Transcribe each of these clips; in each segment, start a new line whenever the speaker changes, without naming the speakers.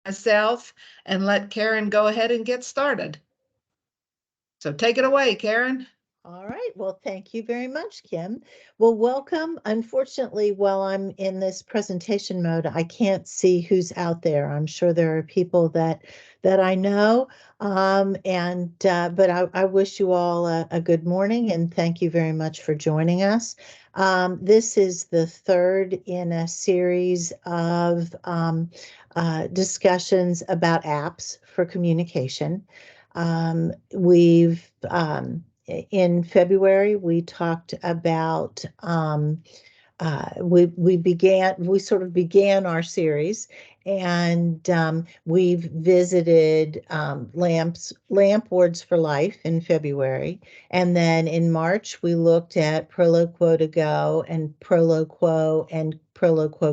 myself and let Karen go ahead and get started. So take it away, Karen.
All right. Well, thank you very much, Kim. Well, welcome. Unfortunately, while I'm in this presentation mode, I can't see who's out there. I'm sure there are people that I know, but I wish you all a good morning and thank you very much for joining us. This is the third in a series of discussions about apps for communication. We've in February, we talked about we sort of began our series, and we've visited lamp words for life in February, and then in March we looked at Proloquo to go and Proloquo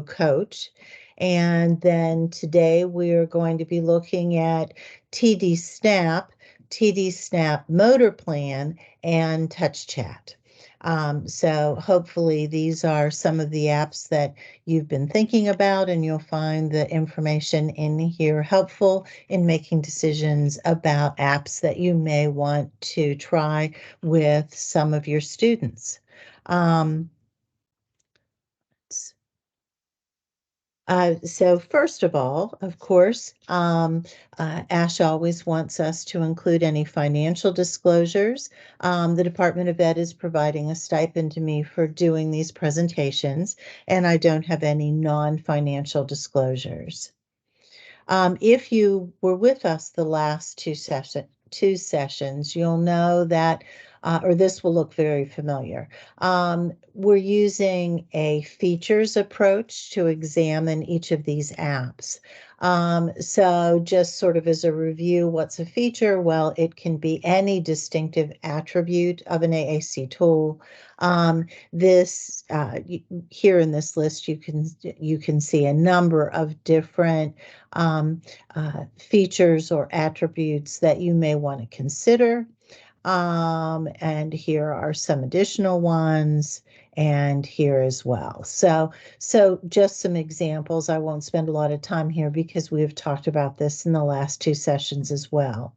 coach. And then today we are going to be looking at TD Snap, TD Snap Motor Plan, and Touch Chat. So hopefully these are some of the apps that you've been thinking about, and you'll find the information in here helpful in making decisions about apps that you may want to try with some of your students. So first of all, of course, Ash always wants us to include any financial disclosures. The Department of Ed is providing a stipend to me for doing these presentations, and I don't have any non-financial disclosures. If you were with us the last two sessions, you'll know that, or this will look very familiar. We're using a features approach to examine each of these apps. So just sort of as a review, what's a feature? Well, it can be any distinctive attribute of an AAC tool. Here in this list, you can see a number of different features or attributes that you may want to consider. And here are some additional ones, and here as well. So just some examples. I won't spend a lot of time here because we have talked about this in the last two sessions as well.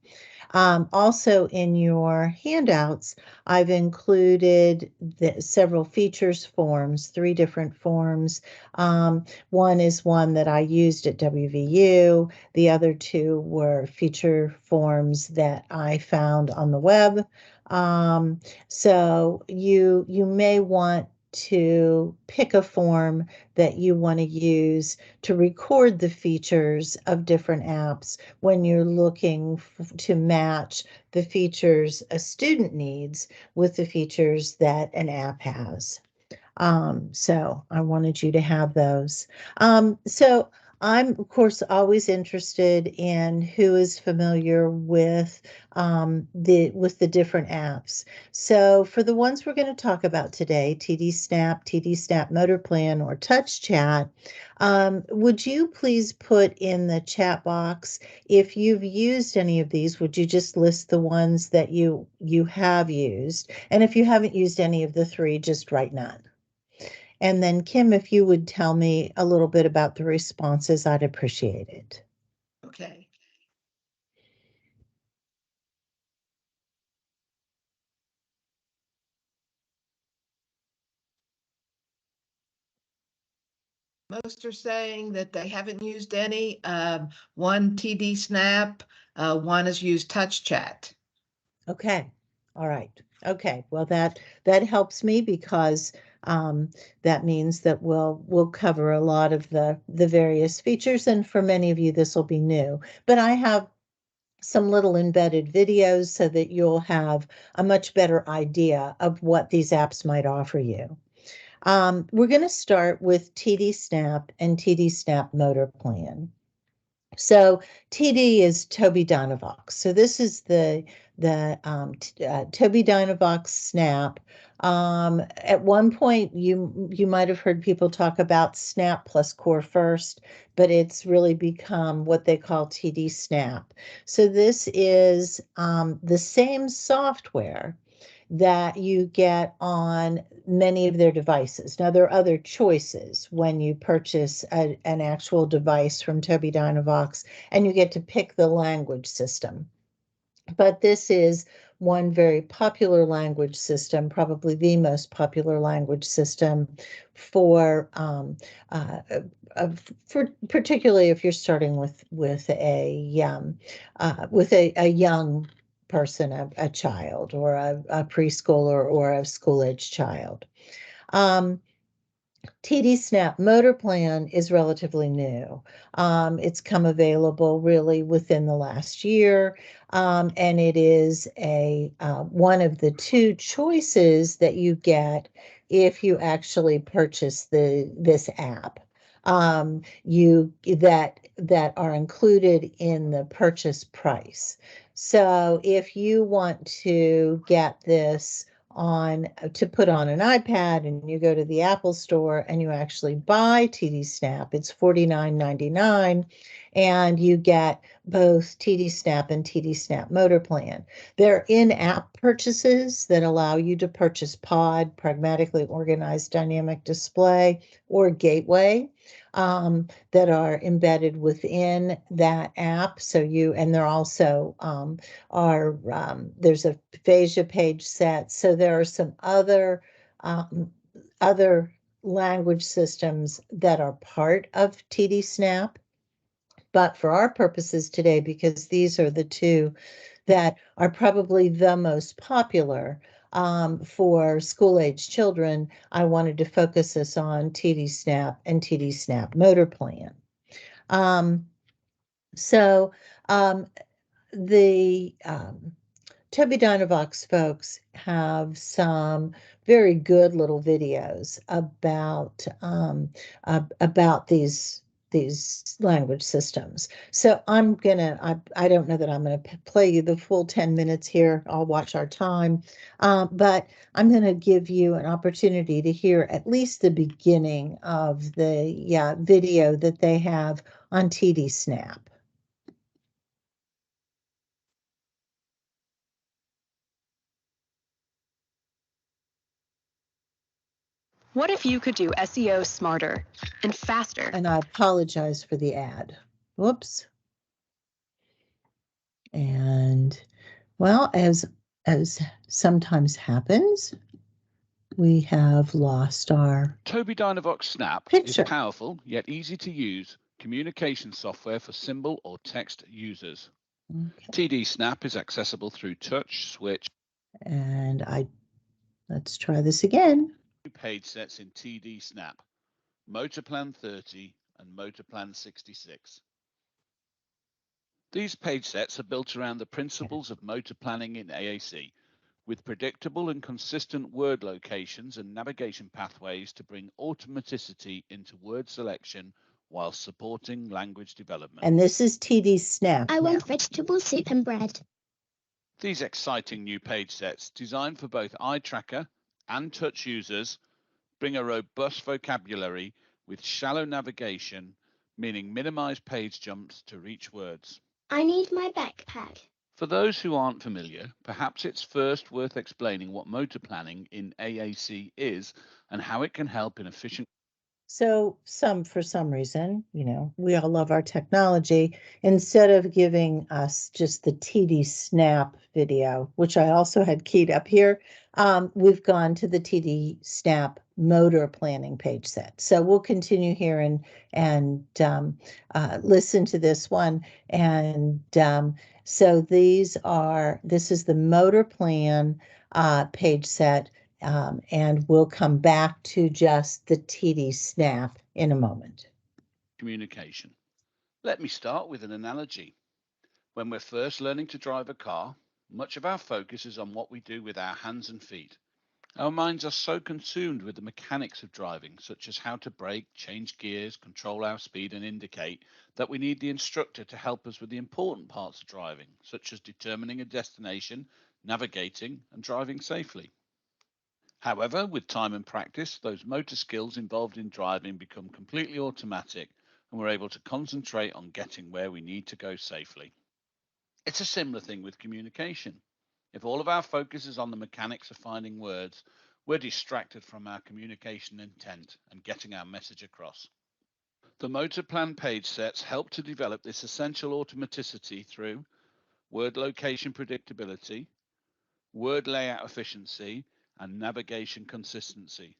Also in your handouts, I've included several features forms, 3 different forms. One is one that I used at WVU. The other 2 were feature forms that I found on the web. So you may want to pick a form that you want to use to record the features of different apps when you're looking to match the features a student needs with the features that an app has. So I wanted you to have those. So I'm, of course, always interested in who is familiar with the different apps. So for the ones we're going to talk about today, TD Snap Motor Plan, or Touch Chat, would you please put in the chat box if you've used any of these? Would you just list the ones that you have used? And if you haven't used any of the 3, just write none. And then Kim, if you would tell me a little bit about the responses, I'd appreciate it.
Okay. Most are saying that they haven't used any. One TD Snap, one has used Touch Chat.
Okay. All right. Okay. Well, that helps me because that means that we'll cover a lot of the various features, and for many of you, this will be new. But I have some little embedded videos so that you'll have a much better idea of what these apps might offer you. We're going to start with TD Snap and TD Snap Motor Plan. So TD is Tobii Dynavox. So this is the Tobii Dynavox Snap. At one point, you might have heard people talk about Snap plus Core First, but it's really become what they call TD Snap. So this is the same software. that you get on many of their devices. Now, there are other choices when you purchase an actual device from Tobii Dynavox, and you get to pick the language system. But this is one very popular language system, probably the most popular language system for uh, for particularly if you're starting with a young person, a child, or a preschooler or a school-age child. TD Snap Motor Plan is relatively new. It's come available really within the last year, and it is a one of the two choices that you get if you actually purchase this app. You that are included in the purchase price. So if you want to get this to put on an iPad and you go to the Apple store and you actually buy TD Snap, it's $49.99, and you get both TD Snap and TD Snap Motor Plan. They're in-app purchases that allow you to purchase Pod, Pragmatically Organized Dynamic Display, or Gateway. That are embedded within that app. And they're also there's a aphasia page set. So there are some other language systems that are part of TD Snap. But for our purposes today, because these are the two that are probably the most popular for school-age children, I wanted to focus us on TD Snap and TD Snap Motor Plan. So the Tobii Dynavox folks have some very good little videos about these language systems. So I don't know that I'm gonna play you the full 10 minutes here. I'll watch our time, but I'm gonna give you an opportunity to hear at least the beginning of the video that they have on TD Snap.
What if you could do SEO smarter and faster?
And I apologize for the ad. Whoops. And well, as sometimes happens, we have lost our
Tobii Dynavox Snap
picture.
is powerful yet easy to use communication software for symbol or text users.
Okay.
TD Snap is accessible through touch, switch,
And let's try this again.
page sets in TD Snap, Motor Plan 30 and Motor Plan 66. These page sets are built around the principles of motor planning in AAC, with predictable and consistent word locations and navigation pathways to bring automaticity into word selection while supporting language development.
And this is TD Snap.
I want vegetable soup and bread.
These exciting new page sets, designed for both eye tracker and touch users, bring a robust vocabulary with shallow navigation, meaning minimized page jumps to reach words.
I need my backpack.
For those who aren't familiar, perhaps it's first worth explaining what motor planning in AAC is and how it can help in efficient.
So for some reason, we all love our technology. Instead of giving us just the TD Snap video, which I also had keyed up here, we've gone to the TD Snap motor planning page set. So we'll continue here and listen to this one. And so this is the motor plan page set. And we'll come back to just the TD Snap in a moment.
Communication. Let me start with an analogy. When we're first learning to drive a car, much of our focus is on what we do with our hands and feet. Our minds are so consumed with the mechanics of driving, such as how to brake, change gears, control our speed, and indicate, that we need the instructor to help us with the important parts of driving, such as determining a destination, navigating, and driving safely. However, with time and practice, those motor skills involved in driving become completely automatic, and we're able to concentrate on getting where we need to go safely. It's a similar thing with communication. If all of our focus is on the mechanics of finding words, we're distracted from our communication intent and getting our message across. The motor plan page sets help to develop this essential automaticity through word location predictability, word layout efficiency, and navigation consistency.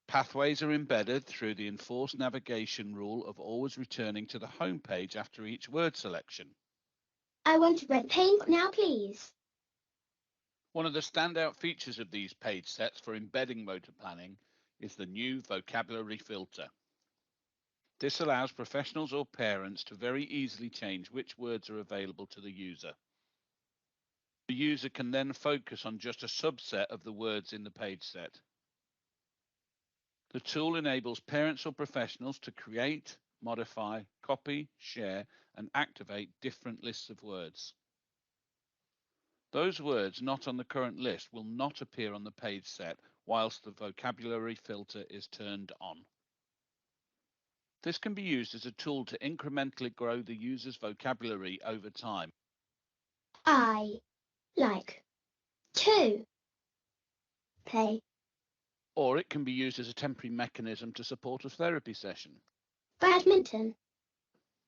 Pathways are embedded through the enforced navigation rule of always returning to the home page after each word selection.
I want red paint now, please.
One of the standout features of these page sets for embedding motor planning is the new vocabulary filter. This allows professionals or parents to very easily change which words are available to the user. The user can then focus on just a subset of the words in the page set. The tool enables parents or professionals to create, modify, copy, share, and activate different lists of words. Those words not on the current list will not appear on the page set whilst the vocabulary filter is turned on. This can be used as a tool to incrementally grow the user's vocabulary over time.
I like to play
Or it can be used as a temporary mechanism to support a therapy session,
badminton.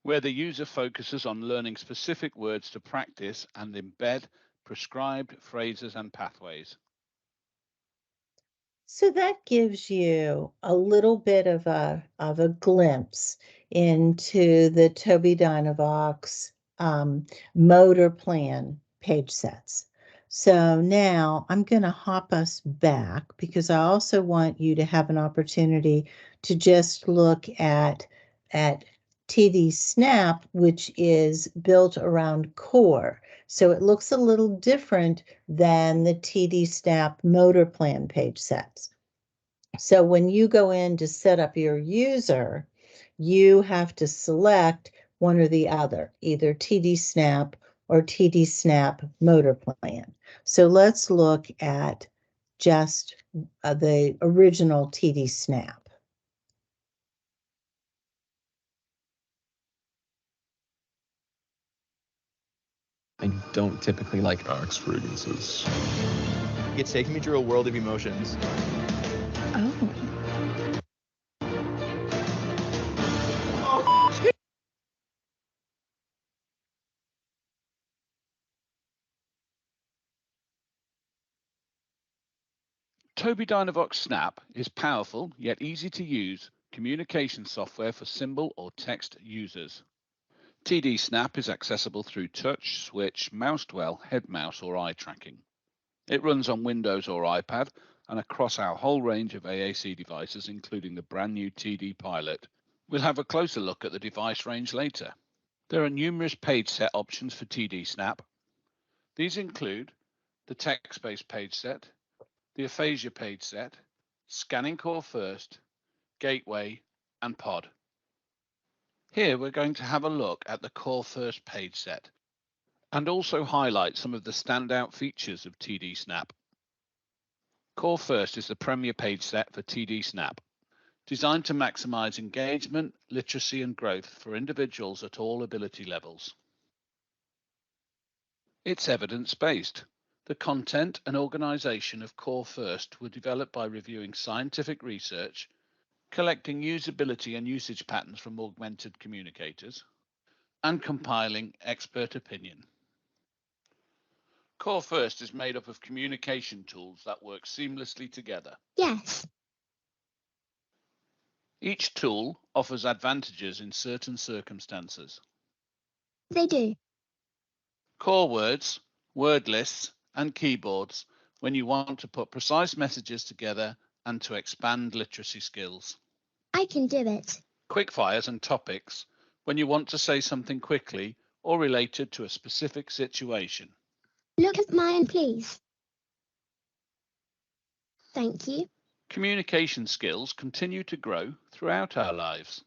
where the user focuses on learning specific words to practice and embed prescribed phrases and pathways.
So that gives you a little bit of a glimpse into the Tobii Dynavox motor plan page sets. So now I'm going to hop us back because I also want you to have an opportunity to just look at TD Snap, which is built around Core. So it looks a little different than the TD Snap motor plan page sets. So when you go in to set up your user, you have to select one or the other, either TD Snap or TD Snap motor plan. So let's look at just the original TD Snap.
I don't typically like
Axe fragrances.
it's taking me through a world of emotions.
Oh.
Tobii Dynavox Snap is powerful yet easy to use communication software for symbol or text users. TD Snap is accessible through touch, switch, mouse dwell, head mouse, or eye tracking. It runs on Windows or iPad and across our whole range of AAC devices, including the brand new TD Pilot. We'll have a closer look at the device range later. There are numerous page set options for TD Snap. These include the text-based page set, the aphasia page set, scanning core first, gateway, and pod. Here we're going to have a look at the core first page set and also highlight some of the standout features of TD Snap. Core First is the premier page set for TD Snap, designed to maximize engagement, literacy, and growth for individuals at all ability levels. It's evidence-based. The content and organization of Core First were developed by reviewing scientific research, collecting usability and usage patterns from augmented communicators, and compiling expert opinion. Core First is made up of communication tools that work seamlessly together.
Yes,
Each tool offers advantages in certain circumstances.
they do.
Core words, word lists, and keyboards when you want to put precise messages together and to expand literacy skills.
I can do it.
Quickfires and topics when you want to say something quickly or related to a specific situation.
Look at mine, please. Thank you.
Communication skills continue to grow throughout our lives.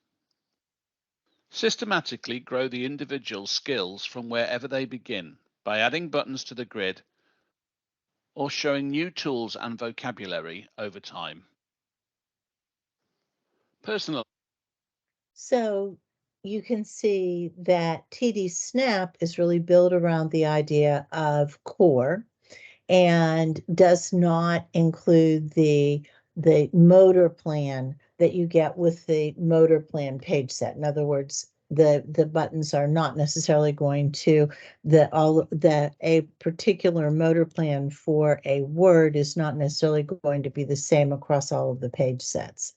Systematically grow the individual's skills from wherever they begin by adding buttons to the grid or showing new tools and vocabulary over time. Personal.
So you can see that TD Snap is really built around the idea of core and does not include the motor plan that you get with the motor plan page set. In other words, the buttons are not necessarily going to a particular motor plan for a word is not necessarily going to be the same across all of the page sets.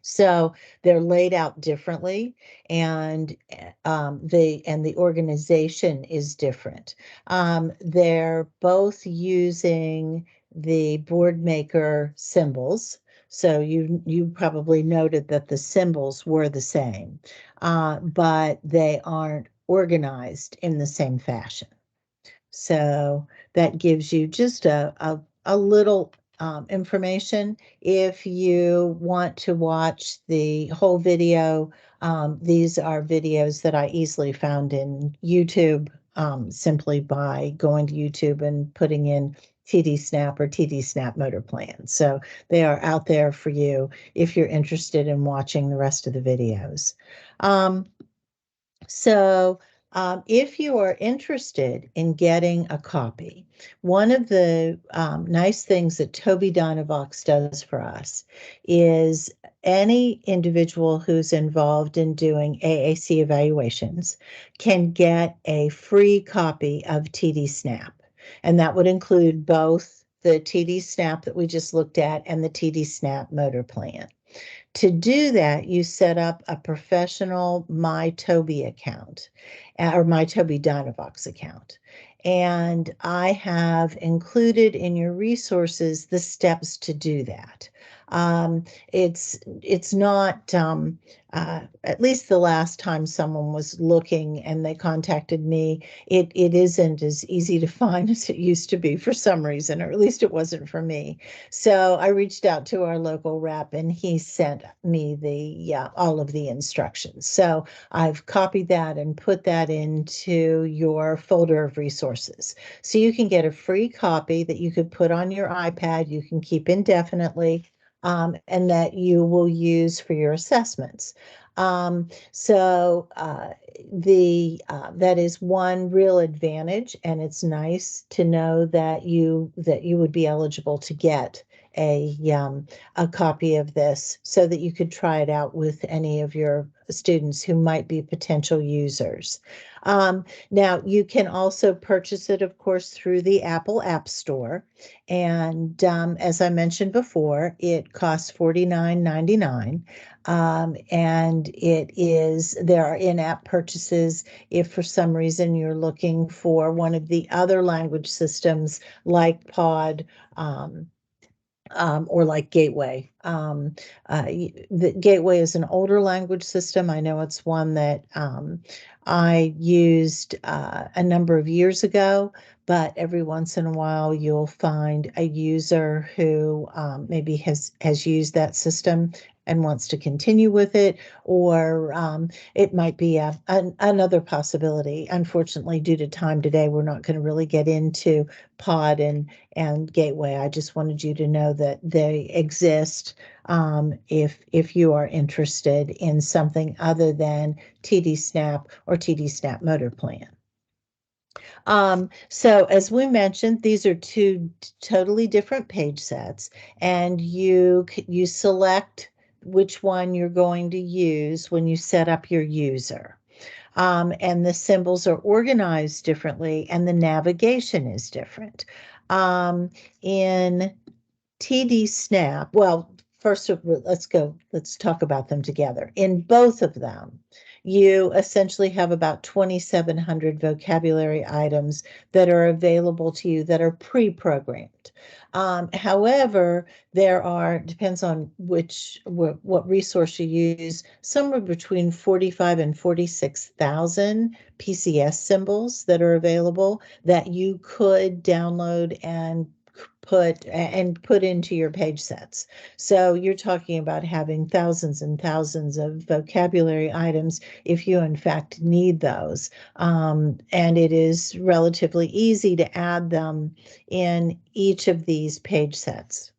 So they're laid out differently, and the organization is different. They're both using the board maker symbols. So you probably noted that the symbols were the same, but they aren't organized in the same fashion. So that gives you just a little information. If you want to watch the whole video, these are videos that I easily found in YouTube simply by going to YouTube and putting in TD Snap or TD Snap motor plan. So they are out there for you if you're interested in watching the rest of the videos. So if you are interested in getting a copy, one of the nice things that Toby Dynavox does for us is any individual who's involved in doing AAC evaluations can get a free copy of TD Snap. And that would include both the TD Snap that we just looked at and the TD Snap motor plan. To do that, you set up a professional MyToby account or MyToby Dynavox account. And I have included in your resources the steps to do that. It's not, at least the last time someone was looking and they contacted me, it isn't as easy to find as it used to be for some reason, or at least it wasn't for me. So I reached out to our local rep and he sent me all of the instructions. So I've copied that and put that into your folder of resources. So you can get a free copy that you could put on your iPad, you can keep indefinitely, and that you will use for your assessments. That is one real advantage, and it's nice to know that you would be eligible to get a copy of this so that you could try it out with any of your students who might be potential users. Now, you can also purchase it, of course, through the Apple App Store. And as I mentioned before, it costs $49.99. And there are in-app purchases if for some reason you're looking for one of the other language systems like Pod, or like Gateway. The Gateway is an older language system. I know it's one that I used a number of years ago, but every once in a while you'll find a user who maybe has used that system and wants to continue with it, or it might be another possibility. Unfortunately, due to time today, we're not going to really get into Pod and Gateway. I just wanted you to know that they exist if you are interested in something other than TD Snap or TD Snap Motor Plan. So as we mentioned, these are two totally different page sets, and you select which one you're going to use when you set up your user. And the symbols are organized differently, and the navigation is different. In TD Snap, well, first let's talk about them together. In both of them, you essentially have about 2,700 vocabulary items that are available to you that are pre-programmed. However, depends on what resource you use, somewhere between 45 and 46,000 PCS symbols that are available that you could download and put into your page sets. So you're talking about having thousands and thousands of vocabulary items if you in fact need those. And it is relatively easy to add them in each of these page sets.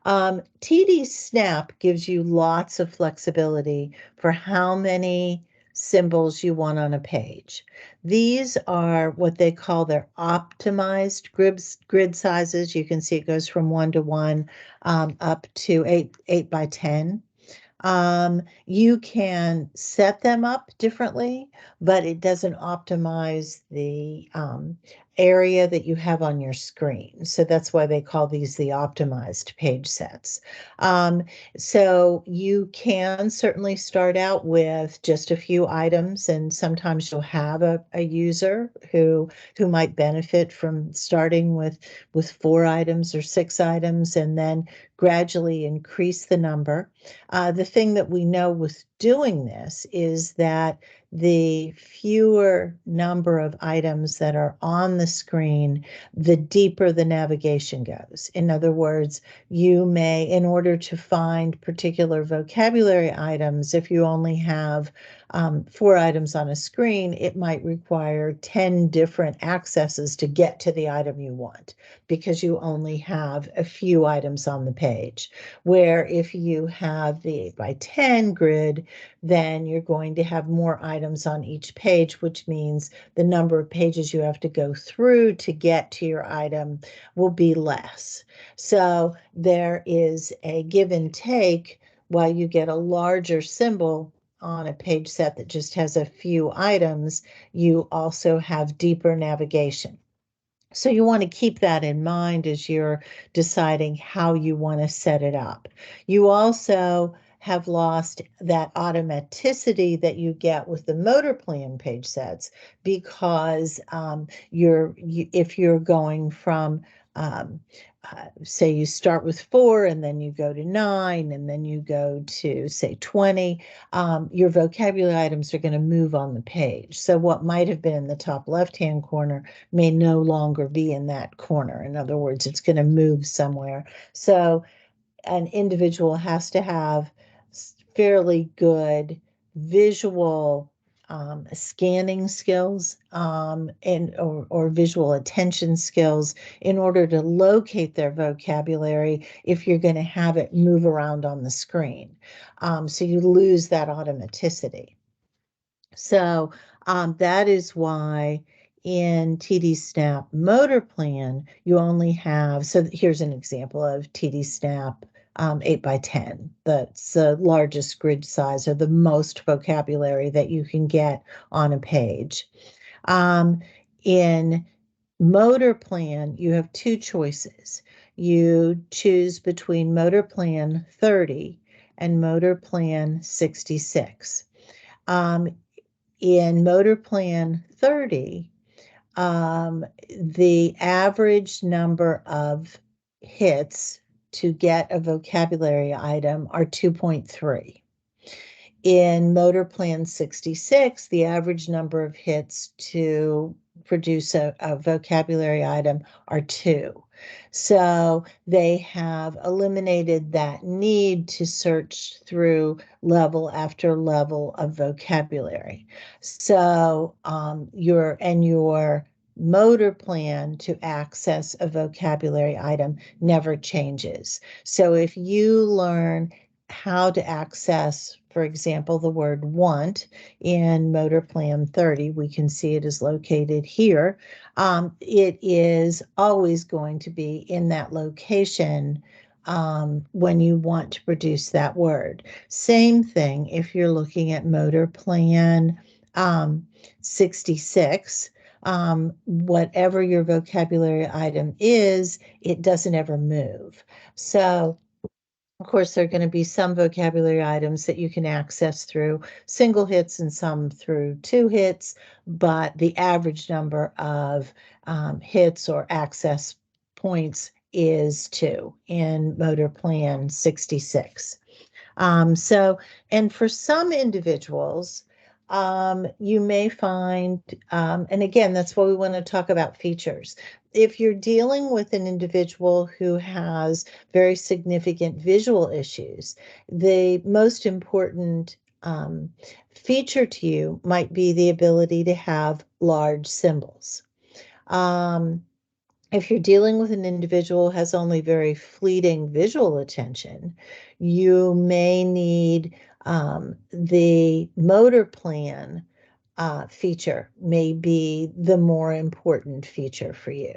TD Snap gives you lots of flexibility for how many symbols you want on a page. These are what they call their optimized grid sizes. You can see it goes from 1 to 1 up to 8 by 10. You can set them up differently, but it doesn't optimize the area that you have on your screen. So that's why they call these the optimized page sets. So you can certainly start out with just a few items, and sometimes you'll have a user who might benefit from starting with 4 items or 6 items and then gradually increase the number. The thing that we know with doing this is that the fewer number of items that are on the screen, the deeper the navigation goes. In other words, you may, in order to find particular vocabulary items, if you only have 4 items on a screen, it might require 10 different accesses to get to the item you want because you only have a few items on the page. Where if you have the 8 by 10 grid, then you're going to have more items on each page, which means the number of pages you have to go through to get to your item will be less. So there is a give and take. While you get a larger symbol on a page set that just has a few items, you also have deeper navigation. So you want to keep that in mind as you're deciding how you want to set it up. You also have lost that automaticity that you get with the motor plan page sets because if you're going from say you start with 4 and then you go to 9 and then you go to say 20, your vocabulary items are going to move on the page. So what might have been in the top left-hand corner may no longer be in that corner. In other words, it's going to move somewhere. So an individual has to have fairly good visual scanning skills or visual attention skills in order to locate their vocabulary if you're going to have it move around on the screen. So you lose that automaticity. So that is why in TD Snap Motor Plan, you only have, so here's an example of TD Snap 8 by 10. That's the largest grid size or the most vocabulary that you can get on a page. In Motor Plan, you have 2 choices. You choose between Motor Plan 30 and Motor Plan 66. In Motor Plan 30, the average number of hits to get a vocabulary item are 2.3. In Motor Plan 66, the average number of hits to produce a vocabulary item are 2. So they have eliminated that need to search through level after level of vocabulary. So your motor plan to access a vocabulary item never changes. So if you learn how to access, for example, the word want in Motor Plan 30, we can see it is located here. It is always going to be in that location when you want to produce that word. Same thing if you're looking at Motor Plan 66. Whatever your vocabulary item is, it doesn't ever move. So of course, there are going to be some vocabulary items that you can access through single hits and some through 2 hits, but the average number of hits or access points is 2 in Motor Plan 66. And for some individuals, you may find, and again, that's why we want to talk about features. If you're dealing with an individual who has very significant visual issues, the most important feature to you might be the ability to have large symbols. if you're dealing with an individual who has only very fleeting visual attention, you may need the motor plan feature may be the more important feature for you.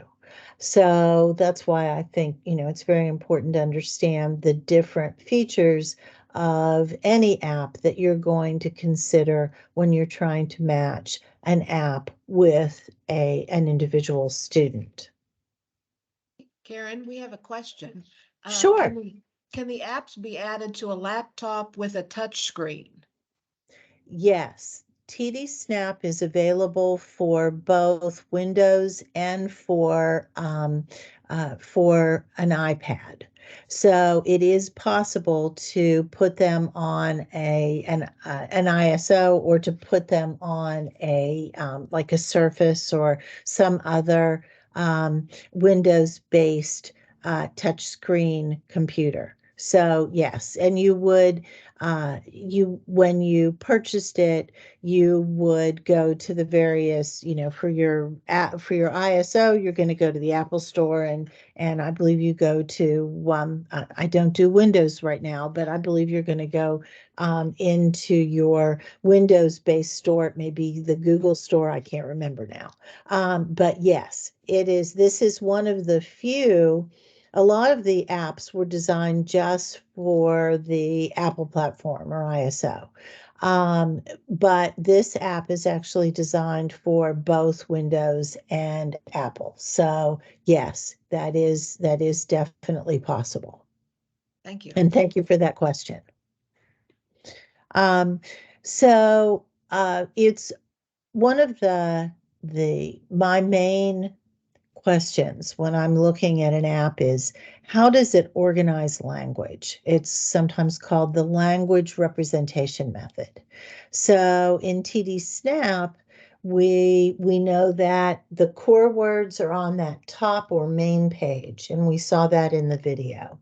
So that's why I think, it's very important to understand the different features of any app that you're going to consider when you're trying to match an app with an individual student.
Karen, we have a question.
Sure.
Can the apps be added to a laptop with a touch screen?
Yes, TD Snap is available for both Windows and for an iPad. So it is possible to put them on an ISO, or to put them on a like a Surface or some other Windows-based touchscreen computer. So yes, and you would when you purchased it, you would go to the various, for your ISO, you're going to go to the Apple Store, and I believe you go to I don't do Windows right now, but I believe you're going to go into your Windows-based store. It may be the Google Store. I can't remember now. But yes, it is. This is one of the few. A lot of the apps were designed just for the Apple platform or ISO. But this app is actually designed for both Windows and Apple. So yes, that is definitely possible.
Thank you.
And thank you for that question. So it's one of my main questions when I'm looking at an app is, how does it organize language? It's sometimes called the language representation method. So in TD Snap, we know that the core words are on that top or main page, and we saw that in the video.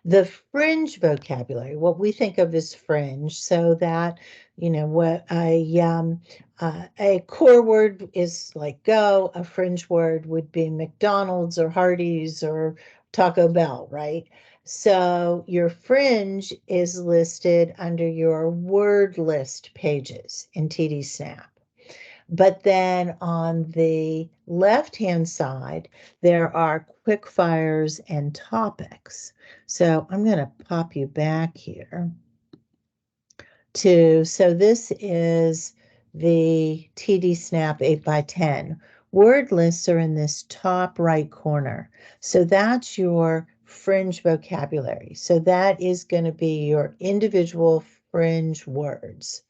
The fringe vocabulary, what we think of as fringe, so that, what a core word is like go, a fringe word would be McDonald's or Hardee's or Taco Bell, right? So your fringe is listed under your word list pages in TD Snap. But then on the left-hand side, there are quick fires and topics. So I'm going to pop you back here so this is the TD Snap 8x10. Word lists are in this top right corner. So that's your fringe vocabulary. So that is going to be your individual fringe words.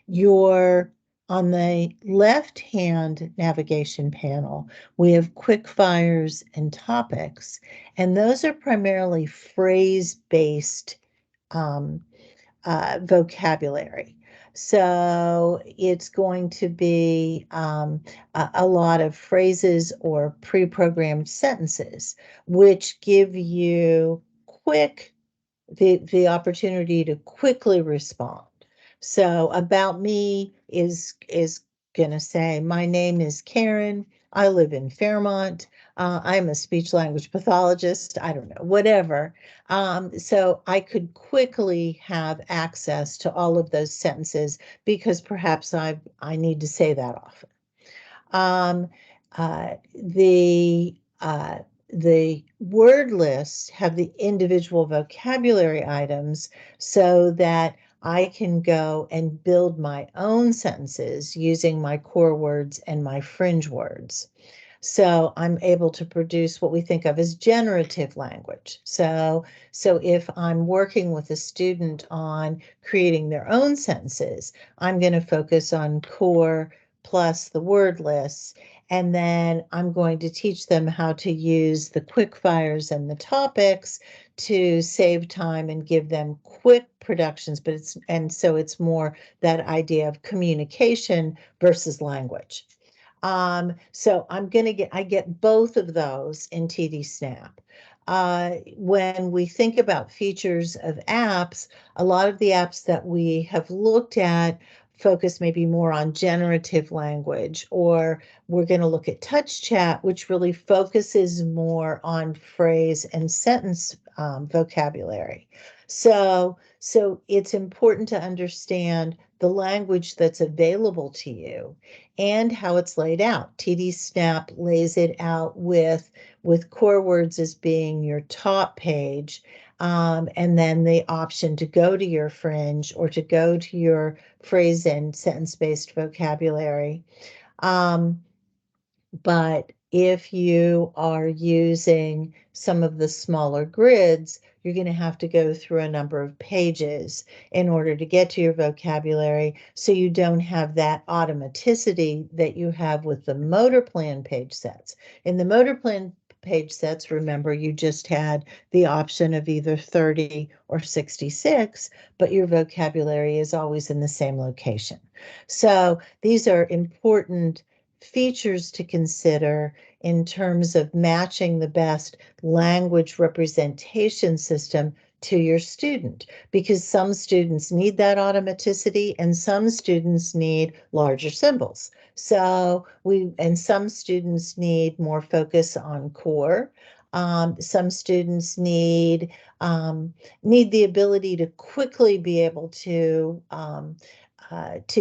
On the left-hand navigation panel, we have quick fires and topics, and those are primarily phrase-based vocabulary. So it's going to be a lot of phrases or pre-programmed sentences, which give you the opportunity to quickly respond. So about me is going to say, my name is Karen. I live in Fairmont. I'm a speech language pathologist. I don't know, whatever. So I could quickly have access to all of those sentences because perhaps I need to say that often. The word lists have the individual vocabulary items so that I can go and build my own sentences using my core words and my fringe words. So I'm able to produce what we think of as generative language. So if I'm working with a student on creating their own sentences, I'm going to focus on core plus the word lists, and then I'm going to teach them how to use the quick fires and the topics to save time and give them quick productions, so it's more that idea of communication versus language. So I get both of those in TD Snap. When we think about features of apps, a lot of the apps that we have looked at focus maybe more on generative language, or we're going to look at touch chat, which really focuses more on phrase and sentence vocabulary. So it's important to understand the language that's available to you and how it's laid out. TD Snap lays it out with core words as being your top page, and then the option to go to your fringe or to go to your phrase and sentence-based vocabulary. But if you are using some of the smaller grids, you're going to have to go through a number of pages in order to get to your vocabulary, so you don't have that automaticity that you have with the motor plan page sets. In the motor plan page sets, remember, you just had the option of either 30 or 66, but your vocabulary is always in the same location. So these are important features to consider in terms of matching the best language representation system to your student, because some students need that automaticity and some students need larger symbols. So some students need more focus on core. Some students need the ability to quickly be able to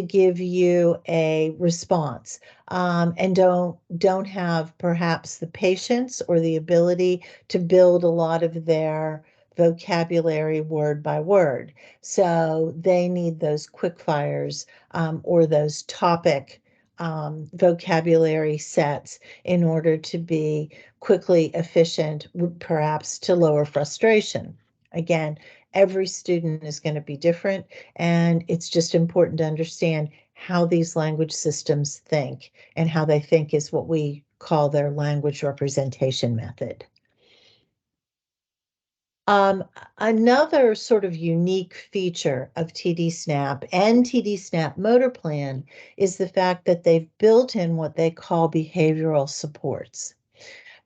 give you a response, and don't have perhaps the patience or the ability to build a lot of their vocabulary word by word. So they need those quick fires, or those topic vocabulary sets in order to be quickly efficient, perhaps to lower frustration. Again, every student is going to be different, and it's just important to understand how these language systems think, and how they think is what we call their language representation method. Another sort of unique feature of TD Snap and TD Snap Motor Plan is the fact that they've built in what they call behavioral supports.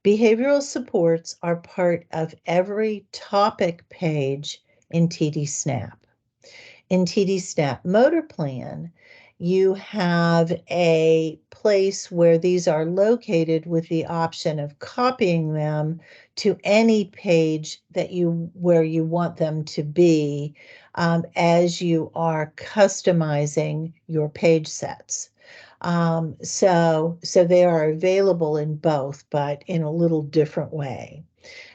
Behavioral supports are part of every topic page in TD Snap. In TD Snap Motor Plan, you have a place where these are located with the option of copying them to any page where you want them to be, as you are customizing your page sets. So they are available in both, but in a little different way.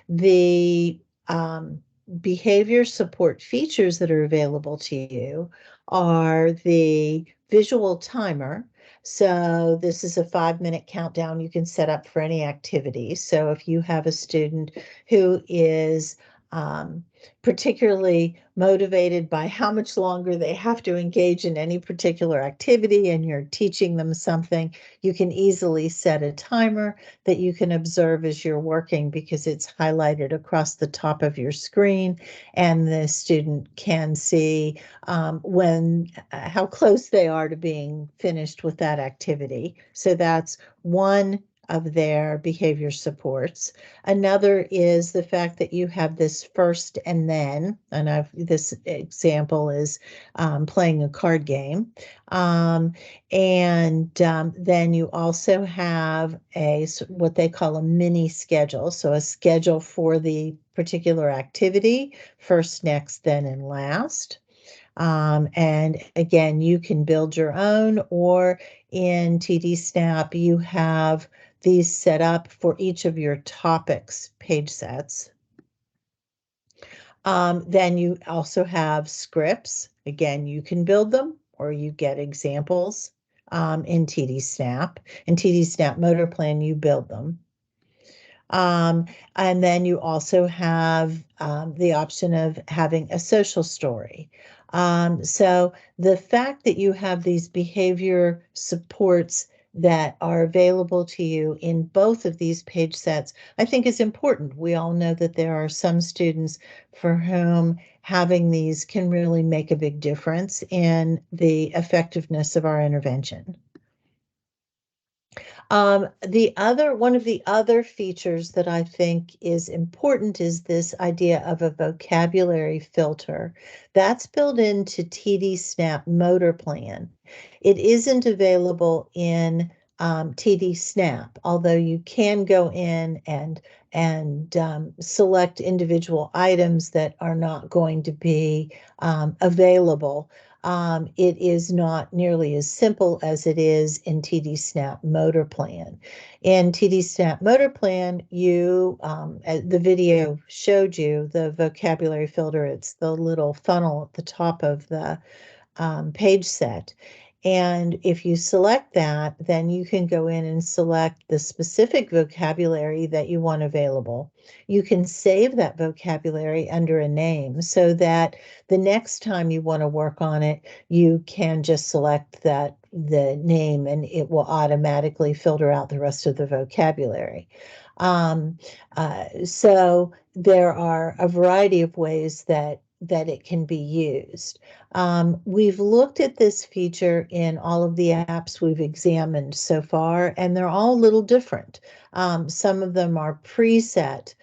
The behavior support features that are available to you are the visual timer. So this is a 5-minute countdown you can set up for any activity. So if you have a student who is particularly motivated by how much longer they have to engage in any particular activity, and you're teaching them something, you can easily set a timer that you can observe as you're working, because it's highlighted across the top of your screen, and the student can see how close they are to being finished with that activity. So that's one of their behavior supports. Another is the fact that you have this first and then, and this example is playing a card game. Then you also have what they call a mini schedule. So a schedule for the particular activity, first, next, then, and last. And again, you can build your own, or in TD Snap, you have these set up for each of your topics page sets. Then you also have scripts. Again, you can build them, or you get examples in TD Snap. In TD Snap Motor Plan, you build them. And then you also have the option of having a social story. So the fact that you have these behavior supports that are available to you in both of these page sets, I think is important. We all know that there are some students for whom having these can really make a big difference in the effectiveness of our intervention. One of the other features that I think is important is this idea of a vocabulary filter. That's built into TD Snap Motor Plan. It isn't available in TD Snap, although you can go in and select individual items that are not going to be available. It is not nearly as simple as it is in TD Snap Motor Plan. In TD Snap Motor Plan, the video showed you the vocabulary filter. It's the little funnel at the top of the page set. And if you select that, then you can go in and select the specific vocabulary that you want available. You can save that vocabulary under a name so that the next time you want to work on it, you can just select the name and it will automatically filter out the rest of the vocabulary. So there are a variety of ways that it can be used. We've looked at this feature in all of the apps we've examined so far, and they're all a little different. Some of them are preset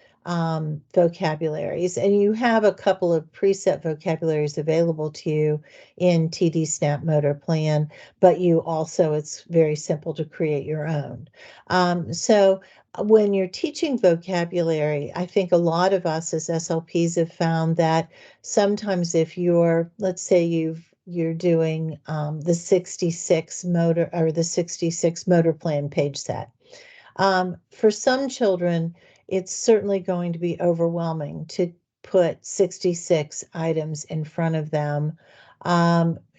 vocabularies, and you have a couple of preset vocabularies available to you in TD Snap Motor Plan, but it's very simple to create your own. So when you're teaching vocabulary, I think a lot of us as SLPs have found that sometimes if let's say you're doing the 66 motor plan page set. For some children, it's certainly going to be overwhelming to put 66 items in front of them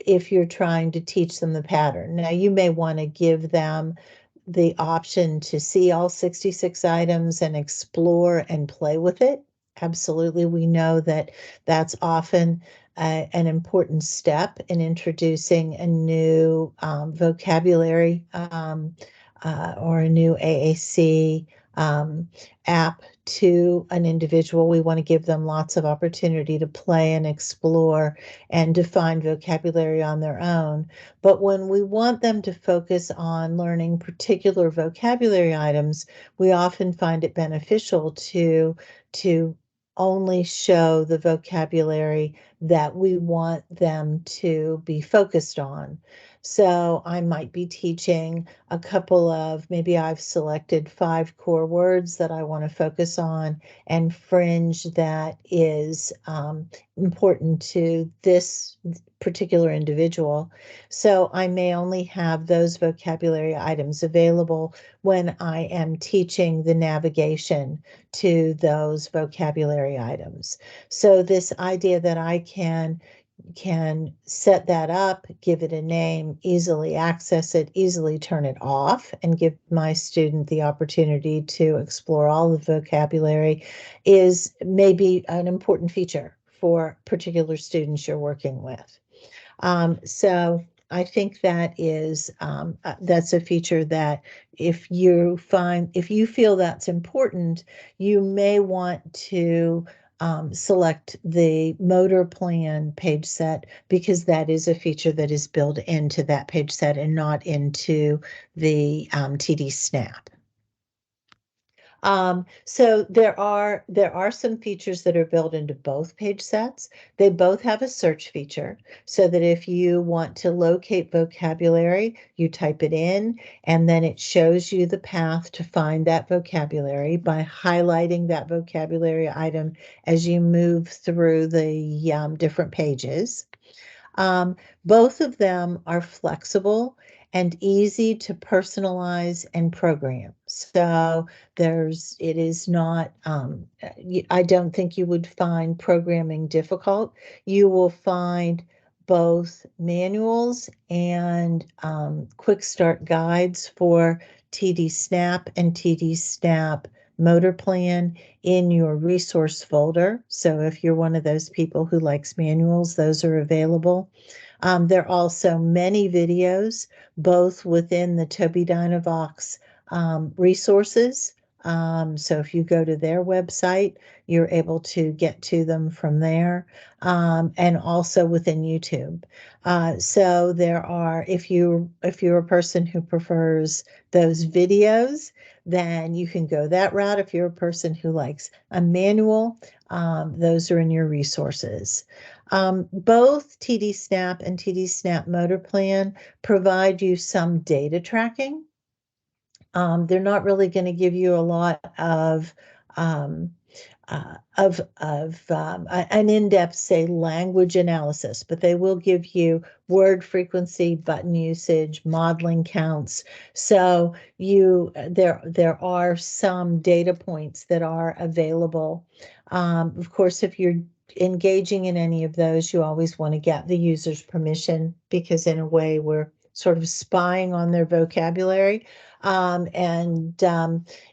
if you're trying to teach them the pattern. Now, you may want to give them the option to see all 66 items and explore and play with it. Absolutely. We know that that's often an important step in introducing a new vocabulary or a new AAC app to an individual. We want to give them lots of opportunity to play and explore and define vocabulary on their own. But when we want them to focus on learning particular vocabulary items, we often find it beneficial to only show the vocabulary that we want them to be focused on. So I might be teaching maybe I've selected 5 core words that I want to focus on and fringe that is important to this particular individual. So I may only have those vocabulary items available when I am teaching the navigation to those vocabulary items. So this idea that I can set that up, give it a name, easily access it, easily turn it off, and give my student the opportunity to explore all the vocabulary is maybe an important feature for particular students you're working with. So I think that's a feature that if you feel that's important, you may want to select the motor plan page set, because that is a feature that is built into that page set and not into the TD Snap. So there are some features that are built into both page sets. They both have a search feature, so that if you want to locate vocabulary, you type it in, and then it shows you the path to find that vocabulary by highlighting that vocabulary item as you move through the different pages. Both of them are flexible and easy to personalize and program. So it is not, I don't think you would find programming difficult. You will find both manuals and quick start guides for TD Snap and TD Snap Motor Plan in your resource folder. So if you're one of those people who likes manuals, those are available. There are also many videos, both within the Tobii Dynavox resources So if you go to their website, you're able to get to them from there, and also within YouTube. So there are, if you're a person who prefers those videos, then you can go that route. If you're a person who likes a manual, those are in your resources. Both TD Snap and TD Snap Motor Plan provide you some data tracking. They're not really going to give you a lot of um, an in-depth, say, language analysis, but they will give you word frequency, button usage, modeling counts. So there are some data points that are available. Of course, if you're engaging in any of those, you always want to get the user's permission, because in a way we're sort of spying on their vocabulary.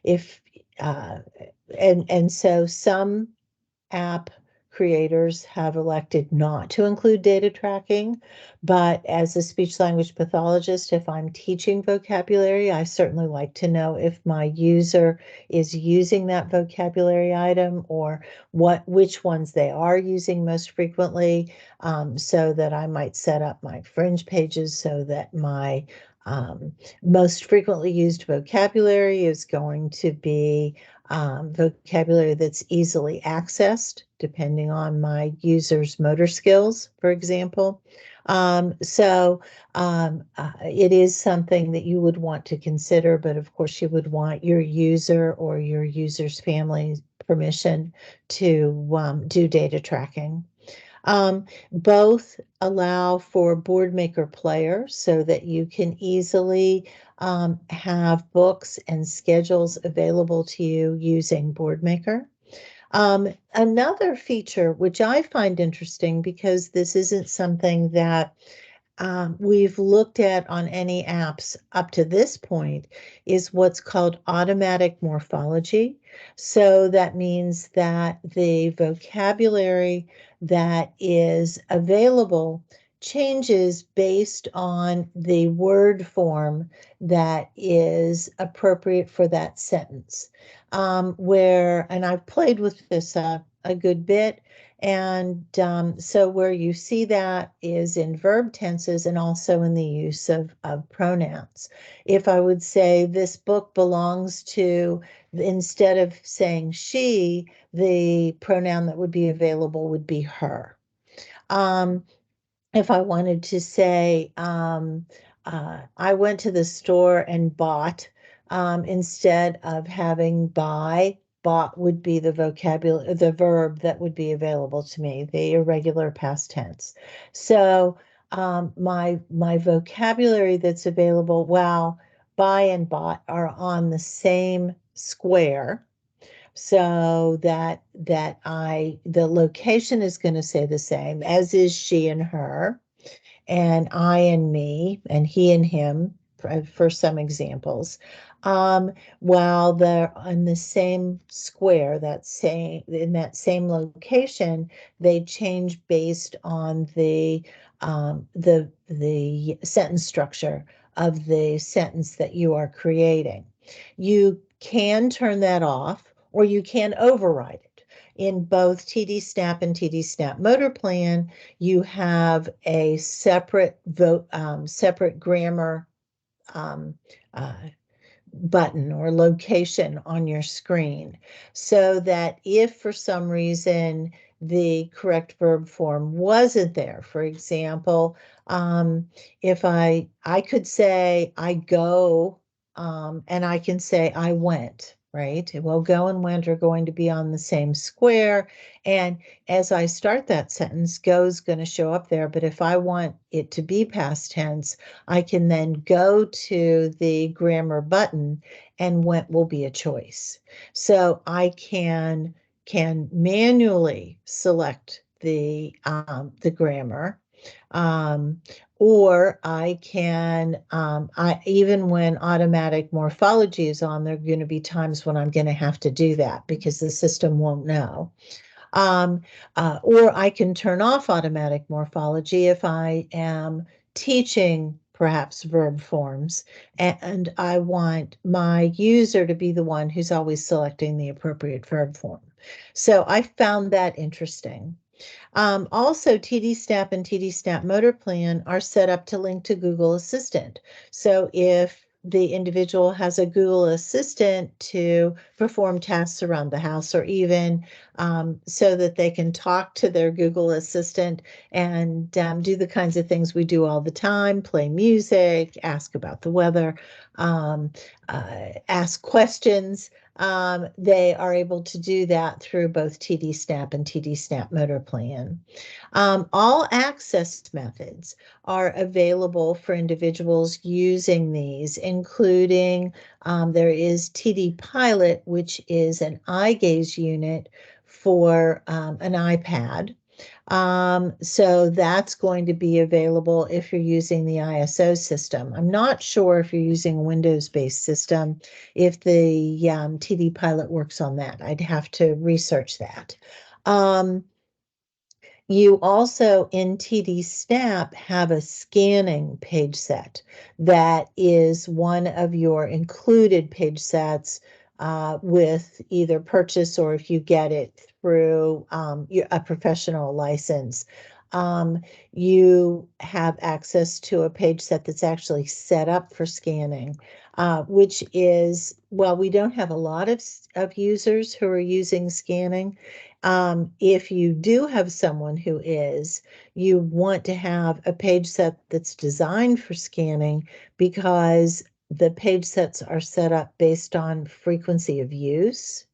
If and so some app creators have elected not to include data tracking, but as a speech language pathologist, if I'm teaching vocabulary, I certainly like to know if my user is using that vocabulary item, or which ones they are using most frequently, so that I might set up my fringe pages so that my most frequently used vocabulary is going to be vocabulary that's easily accessed, depending on my user's motor skills, for example. It is something that you would want to consider, but of course you would want your user or your user's family permission to do data tracking. Both allow for Boardmaker Player so that you can easily have books and schedules available to you using Boardmaker. Another feature, which I find interesting because this isn't something that we've looked at on any apps up to this point, is what's called automatic morphology. So that means that the vocabulary that is available changes based on the word form that is appropriate for that sentence. And I've played with this a good bit. And so where you see that is in verb tenses and also in the use of pronouns. If I would say this book belongs to, instead of saying she, the pronoun that would be available would be her. If I wanted to say, I went to the store and bought, instead of having buy, bought would be the vocabulary, the verb that would be available to me, the irregular past tense. So my vocabulary that's available, while buy and bought are on the same square, so that the location is going to say the same, as is she and her, and I and me, and he and him, for some examples. While they're on the same square, in that same location, they change based on the sentence structure of the sentence that you are creating. You can turn that off, or you can override it. In both TD Snap and TD Snap Motor Plan, you have a separate separate grammar um, uh, button or location on your screen, so that if for some reason the correct verb form wasn't there, for example, if I could say I go, and I can say I went, right? Well, go and went are going to be on the same square, and as I start that sentence, go is going to show up there. But if I want it to be past tense, I can then go to the grammar button, and went will be a choice. So I can manually select the grammar, or I can, even when automatic morphology is on, there are going to be times when I'm going to have to do that because the system won't know. Or I can turn off automatic morphology if I am teaching perhaps verb forms, and I want my user to be the one who's always selecting the appropriate verb form. So I found that interesting. Also, TD Snap and TD Snap Motor Plan are set up to link to Google Assistant. So if the individual has a Google Assistant to perform tasks around the house, or even so that they can talk to their Google Assistant and do the kinds of things we do all the time, play music, ask about the weather, ask questions. They are able to do that through both TD Snap and TD Snap Motor Plan. All access methods are available for individuals using these, including there is TD Pilot, which is an eye gaze unit for an iPad. So that's going to be available if you're using the ISO system. I'm not sure if you're using a Windows-based system, if the TD Pilot works on that. I'd have to research that. You also in TD Snap have a scanning page set that is one of your included page sets with either purchase, or if you get it through a professional license. You have access to a page set that's actually set up for scanning, which is, well, we don't have a lot of users who are using scanning. If you do have someone who is, you want to have a page set that's designed for scanning, because the page sets are set up based on frequency of use,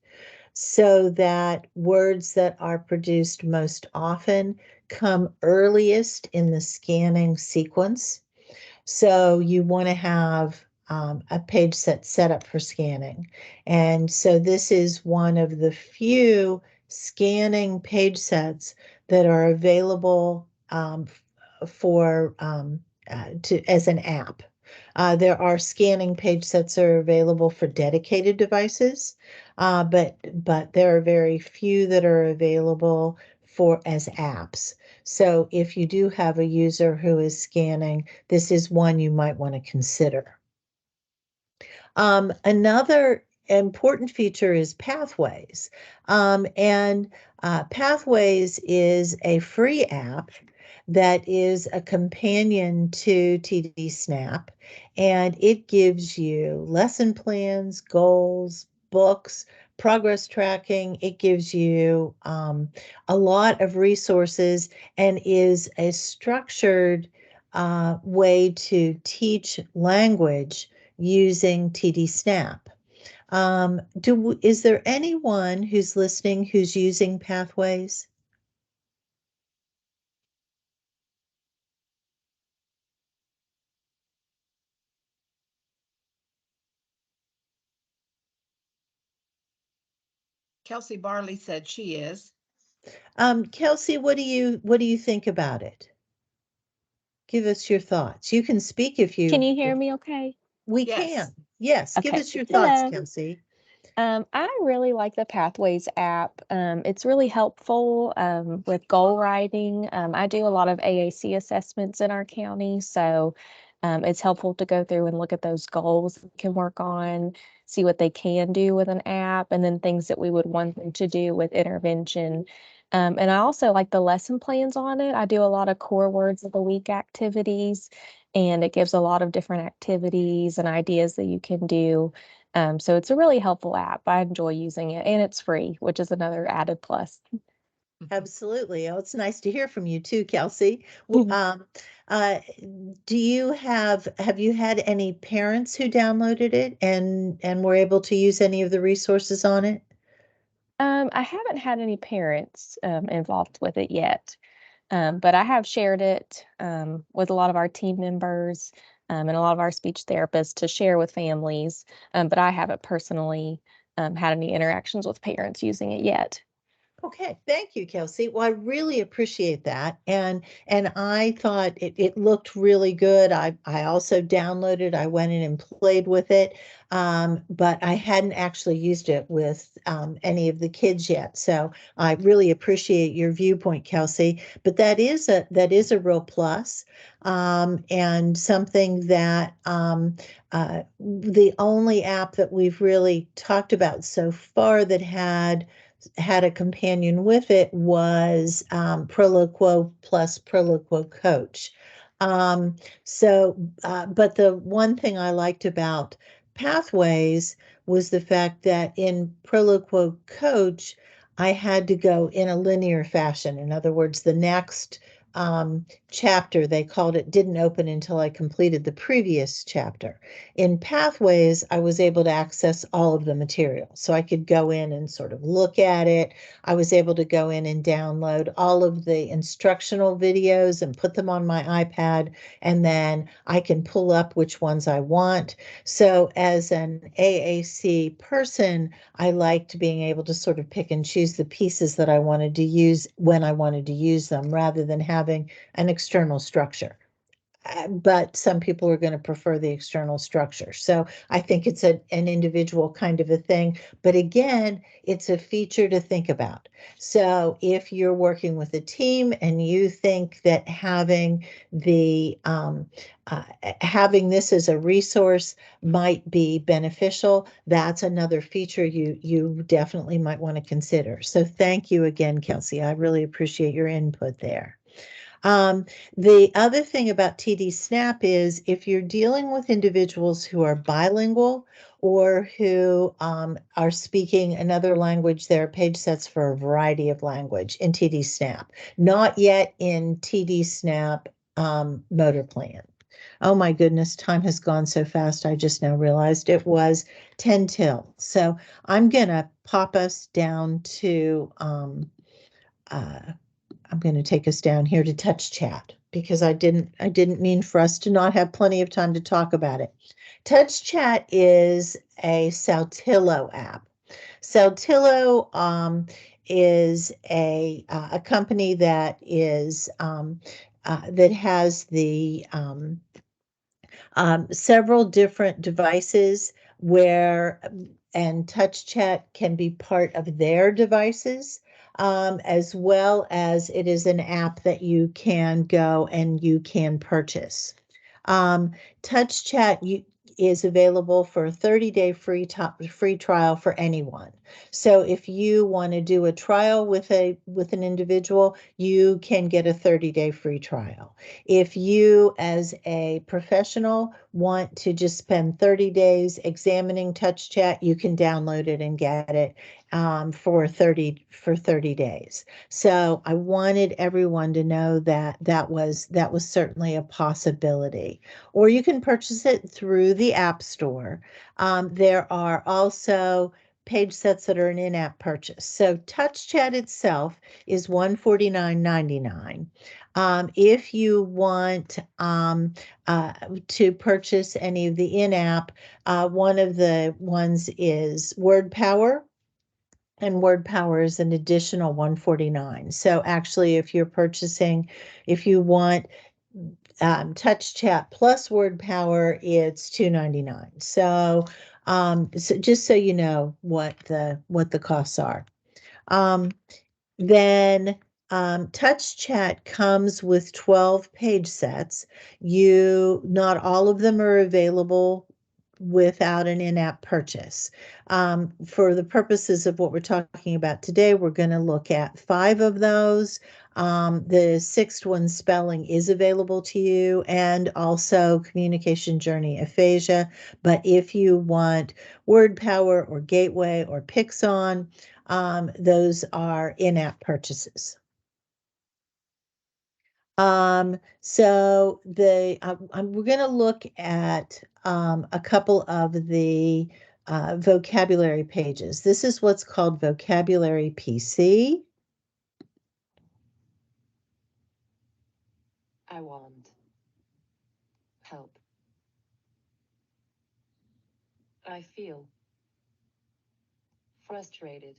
so that words that are produced most often come earliest in the scanning sequence. So you want to have a page set up for scanning. And so this is one of the few scanning page sets that are available for as an app. There are scanning page sets that are available for dedicated devices, but there are very few that are available for as apps. So if you do have a user who is scanning, this is one you might want to consider. Another important feature is Pathways. Pathways is a free app that is a companion to TD Snap, and it gives you lesson plans, goals, books, progress tracking. It gives you a lot of resources, and is a structured way to teach language using TD Snap. Is there anyone who's listening who's using Pathways?
Kelsey Barley said she is.
Kelsey, what do you think about it? Give us your thoughts. You can speak if you.
Can you hear me okay?
We
Yes.
can. Yes. Give
Okay.
us your thoughts,
Hello.
Kelsey.
I really like the Pathways app. It's really helpful with goal writing. I do a lot of AAC assessments in our county, so it's helpful to go through and look at those goals we can work on, see what they can do with an app, and then things that we would want them to do with intervention. And I also like the lesson plans on it. I do a lot of core words of the week activities, and it gives a lot of different activities and ideas that you can do. So it's a really helpful app. I enjoy using it, and it's free, which is another added plus.
Absolutely. Oh, it's nice to hear from you too, Kelsey. Do you have you had any parents who downloaded it and were able to use any of the resources on it?
I haven't had any parents involved with it yet, but I have shared it with a lot of our team members and a lot of our speech therapists to share with families, but I haven't personally had any interactions with parents using it yet.
Okay, thank you, Kelsey. Well, I really appreciate that. And I thought it looked really good. I also downloaded, I went in and played with it. But I hadn't actually used it with any of the kids yet. So I really appreciate your viewpoint, Kelsey. But that is a real plus. And something that the only app that we've really talked about so far that had a companion with it was Proloquo plus Proloquo Coach. But the one thing I liked about Pathways was the fact that in Proloquo Coach, I had to go in a linear fashion. In other words, the next chapter, they called it, didn't open until I completed the previous chapter. In Pathways, I was able to access all of the material. So I could go in and sort of look at it. I was able to go in and download all of the instructional videos and put them on my iPad, and then I can pull up which ones I want. So as an AAC person, I liked being able to sort of pick and choose the pieces that I wanted to use when I wanted to use them, rather than having an external structure. But some people are going to prefer the external structure. So I think it's an individual kind of a thing. But again, it's a feature to think about. So if you're working with a team and you think that having having this as a resource might be beneficial, that's another feature you definitely might want to consider. So thank you again, Kelsey. I really appreciate your input there. The other thing about TD Snap is if you're dealing with individuals who are bilingual or who are speaking another language, there are page sets for a variety of language in TD Snap, not yet in TD Snap Motor Plan. Oh my goodness, time has gone so fast. I just now realized it was 10 till. So I'm going to pop us down to I'm going to take us down here to Touch Chat because I didn't mean for us to not have plenty of time to talk about it. Touch Chat is a Saltillo app. Saltillo is a company that is that has the several different devices where and touch chat can be part of their devices, as well as it is an app that you can go and you can purchase. Touch chat is available for a 30-day free trial for anyone. So if you want to do a trial with an individual, you can get a 30-day free trial. If you, as a professional, want to just spend 30 days examining Touch Chat, you can download it and get it for 30 days. So I wanted everyone to know that that was certainly a possibility. Or you can purchase it through the App Store. There are also page sets that are an in-app purchase. So Touch Chat itself is $149.99. If you want to purchase any of the in-app, one of the ones is Word Power, and Word Power is an additional $149. So actually, if you want Touch Chat plus Word Power, it's $299. So, so just so you know what the costs are. Then Touch Chat comes with 12 page sets. Not all of them are available without an in-app purchase. For the purposes of what we're talking about today, we're going to look at 5 of those. The 6th one, spelling, is available to you, and also communication journey aphasia. But if you want Word Power or Gateway or Pixon, those are in-app purchases. So we're going to look at a couple of the vocabulary pages. This is what's called Vocabulary PC.
I want help. I feel frustrated.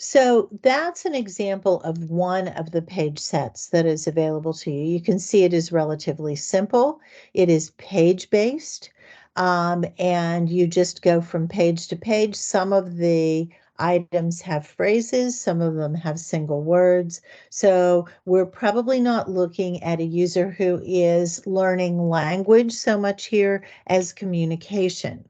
So that's an example of one of the page sets that is available to you. You can see it is relatively simple. It is page-based, and you just go from page to page. Some of the items have phrases, some of them have single words. So we're probably not looking at a user who is learning language so much here as communication.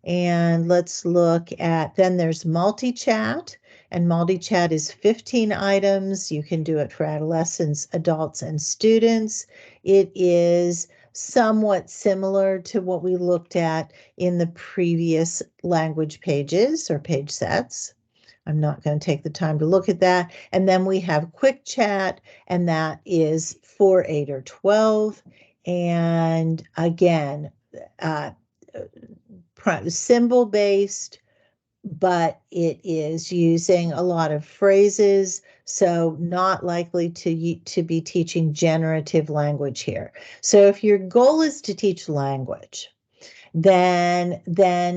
And let's look at, then there's multi-chat, and multi-chat is 15 items. You can do it for adolescents, adults, and students. It is somewhat similar to what we looked at in the previous language pages or page sets. I'm not going to take the time to look at that. And then we have quick chat, and that is 4, 8, or 12. And again, symbol based, but it is using a lot of phrases, so not likely to be teaching generative language here. So if your goal is to teach language, then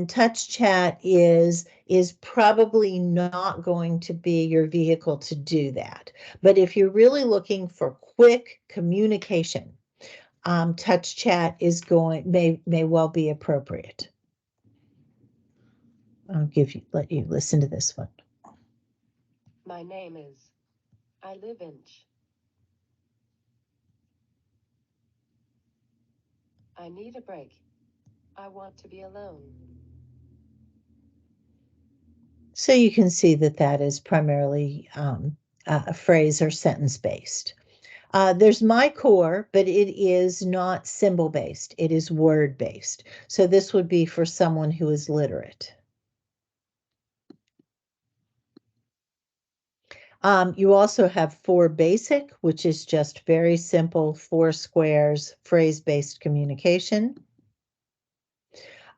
touch chat is probably not going to be your vehicle to do that. But if you're really looking for quick communication, touch chat may well be appropriate. Let you listen to this one.
My name is. I live in. I need a break. I want to be alone.
So you can see that that is primarily a phrase or sentence based. There's my core, but it is not symbol based. It is word based. So this would be for someone who is literate. You also have 4 basic, which is just very simple 4 squares phrase-based communication.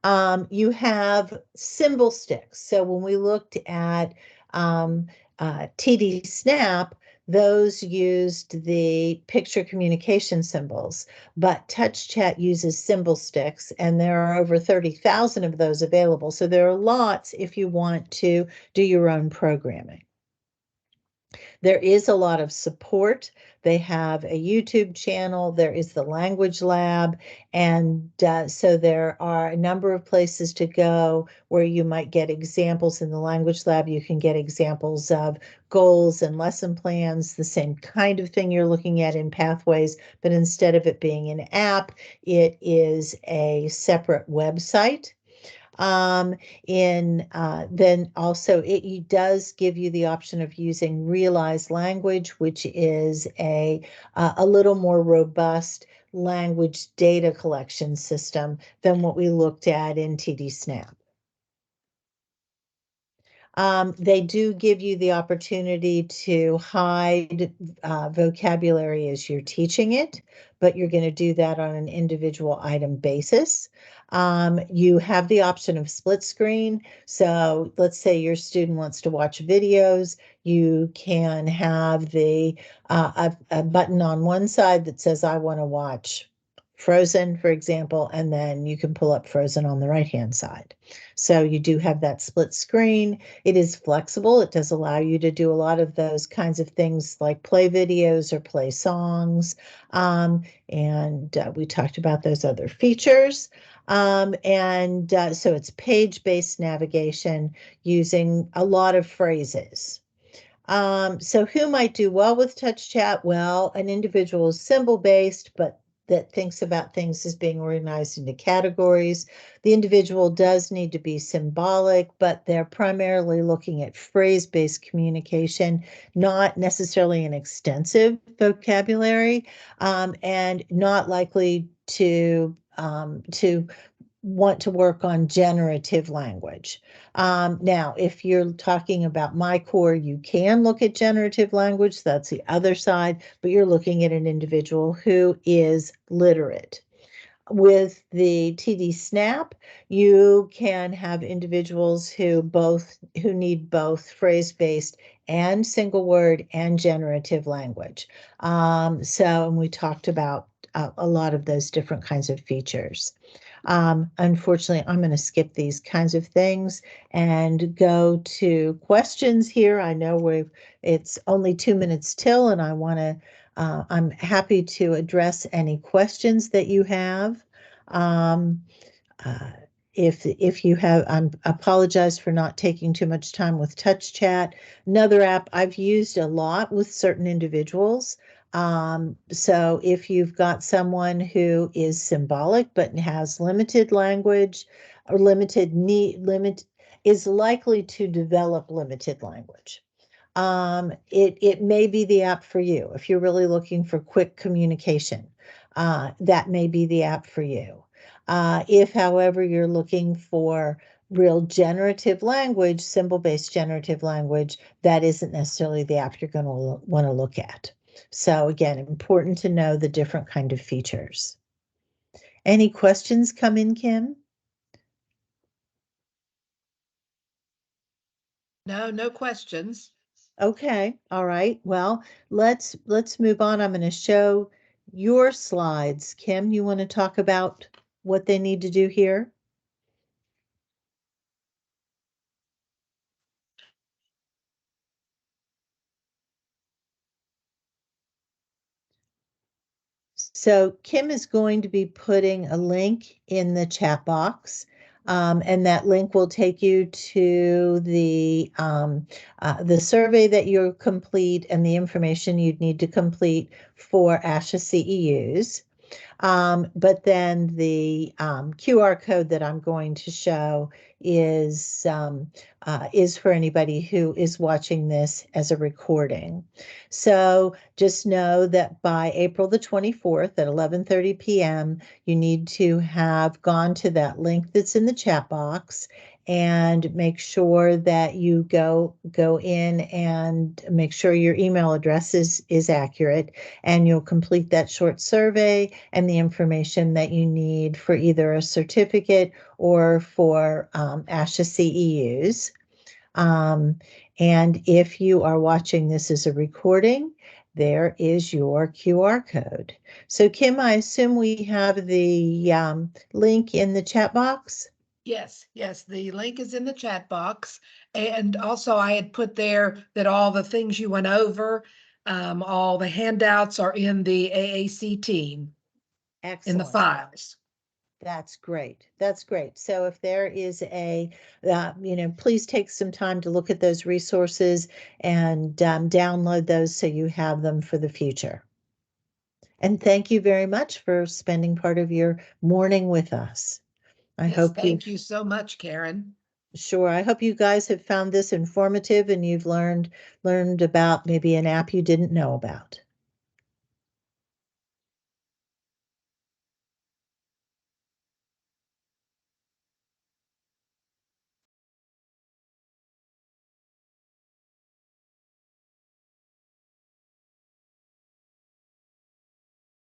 You have symbol sticks. So when we looked at TD Snap, those used the picture communication symbols, but TouchChat uses symbol sticks, and there are over 30,000 of those available. So there are lots if you want to do your own programming. There is a lot of support. They have a YouTube channel. There is the language lab. And so there are a number of places to go where you might get examples in the language lab. You can get examples of goals and lesson plans, the same kind of thing you're looking at in Pathways, but instead of it being an app, it is a separate website. Then also it does give you the option of using realized language, which is a little more robust language data collection system than what we looked at in TD Snap. They do give you the opportunity to hide vocabulary as you're teaching it, but you're going to do that on an individual item basis. You have the option of split screen. So let's say your student wants to watch videos. You can have a button on one side that says, I want to watch Frozen, for example, and then you can pull up Frozen on the right-hand side. So you do have that split screen. It is flexible. It does allow you to do a lot of those kinds of things like play videos or play songs. We talked about those other features. So it's page-based navigation using a lot of phrases. So who might do well with touch chat? Well, an individual is symbol-based, but that thinks about things as being organized into categories. The individual does need to be symbolic, but they're primarily looking at phrase-based communication, not necessarily an extensive vocabulary, and not likely to want to work on generative language. Now, if you're talking about my core, you can look at generative language. That's the other side, but you're looking at an individual who is literate. With the TD Snap, you can have individuals who need both phrase-based and single word and generative language. And we talked about a lot of those different kinds of features. Unfortunately, I'm going to skip these kinds of things and go to questions here. I know it's only 2 minutes till, and I'm happy to address any questions that you have. Um, uh, if you have, I apologize for not taking too much time with Touch Chat. Another app I've used a lot with certain individuals. So if you've got someone who is symbolic but has limited language or is likely to develop limited language. It may be the app for you. If you're really looking for quick communication, that may be the app for you. If, however, you're looking for real generative language, symbol-based generative language, that isn't necessarily the app you're going to want to look at. So again, important to know the different kind of features. Any questions come in, Kim?
No questions.
Okay, all right. Well, let's move on. I'm going to show your slides. Kim, you want to talk about what they need to do here? So Kim is going to be putting a link in the chat box, and that link will take you to the survey that you'll complete and the information you'd need to complete for ASHA CEUs. But then the QR code that I'm going to show is for anybody who is watching this as a recording. So just know that by April the 24th at 11:30 p.m., you need to have gone to that link that's in the chat box and make sure that you go in and make sure your email address is accurate, and you'll complete that short survey and the information that you need for either a certificate or for ASHA CEUs. And if you are watching this as a recording, there is your QR code. So Kim, I assume we have the link in the chat box?
Yes, the link is in the chat box. And also I had put there that all the things you went over, all the handouts are in the AAC team in the
Excellent.
files.
That's great. That's great. So if there is please take some time to look at those resources and download those so you have them for the future. And thank you very much for spending part of your morning with us. I
Yes,
hope
thank you so much, Karen.
Sure. I hope you guys have found this informative and you've learned about maybe an app you didn't know about.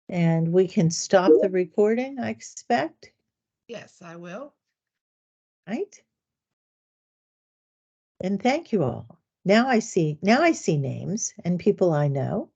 And we can stop the recording, I expect.
Yes, I will.
Right? And thank you all. Now I see names and people I know.